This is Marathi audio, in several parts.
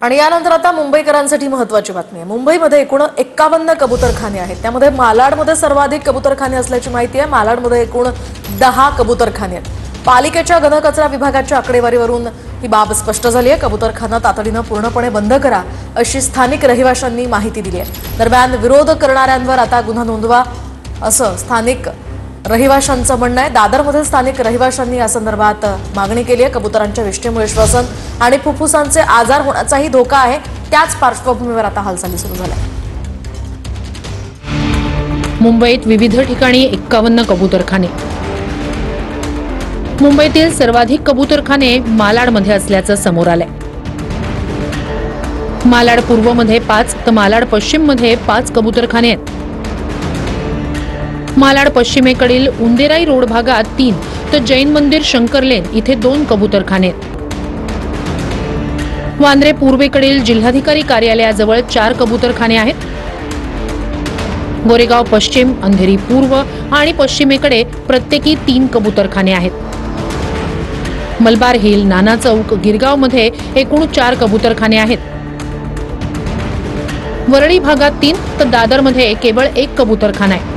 आणि यानंतर आता मुंबईकरांसाठी महत्त्वाची बातमी आहे। मुंबईमध्ये एकूण 51 कबूतरखाने आहेत। त्यामध्ये मालाडमध्ये सर्वाधिक कबूतरखाने असल्याची माहिती आहे। मालाडमध्ये एकूण 10 कबूतरखाने आहेत। पालिकेच्या घनकचरा विभागाच्या आकडेवारीवरून ही बाब स्पष्ट झाली आहे। कबूतरखाना तातडीने पूर्णपणे बंद करा अशी स्थानिक रहिवाशांनी माहिती दिली आहे। दरम्यान विरोध करणाऱ्यांवर आता गुन्हा नोंदवा असं स्थानिक रहिवाशांचं म्हणणं आहे। दादरमध्ये स्थानिक रहिवाशांनी या संदर्भात मागणी केली आहे। कबुतरांच्या विष्ठेमुळे श्वसन आणि फुफ्फुसांचे आजार होण्याचाही धोका आहे। त्याच पार्श्वभूमीवर आता हालचाली सुरू झाल्या। मुंबईत विविध ठिकाणी 51 कबूतरखाने। मुंबईतील सर्वाधिक कबूतरखाने मालाडमध्ये असल्याचं समोर आलंय। मालाड पूर्वमध्ये 5 तर मालाड पश्चिममध्ये 5 कबूतरखाने आहेत। मालाड पश्चिमेकडील उंदेराई रोड भागात 3 तर जैन मंदिर शंकर लेन इथे 2 कबूतरखाने आहेत। वांद्रे पूर्वेकडील जिल्हाधिकारी कार्यालयाजवळ 4 कबूतरखाने आहेत। गोरेगाव पश्चिम, अंधेरी पूर्व आणि पश्चिमेकडे प्रत्येकी 3 कबूतरखाने आहेत। मलबार हिल, नाना चौक, गिरगावमध्ये एकूण 4 कबूतरखाने आहेत। वरळी भागात 3 तर दादरमध्ये केवळ 1 कबूतरखाना आहे।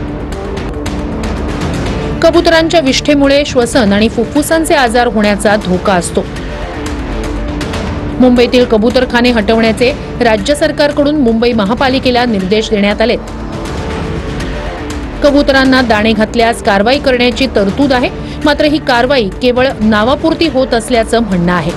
कबुतरांच्या विष्ठेमुळे श्वसन आणि फुफ्फुसांचे आजार होण्याचा धोका असतो। मुंबईतील कबूतरखाने हटवण्याचे राज्य सरकारकडून मुंबई महापालिकेला निर्देश देण्यात आले। कबुतरांना दाणे घातल्यास कारवाई करण्याची तरतूद आहे, मात्र ही कारवाई केवळ नावापुरती होत असल्याचं म्हणणं आहे।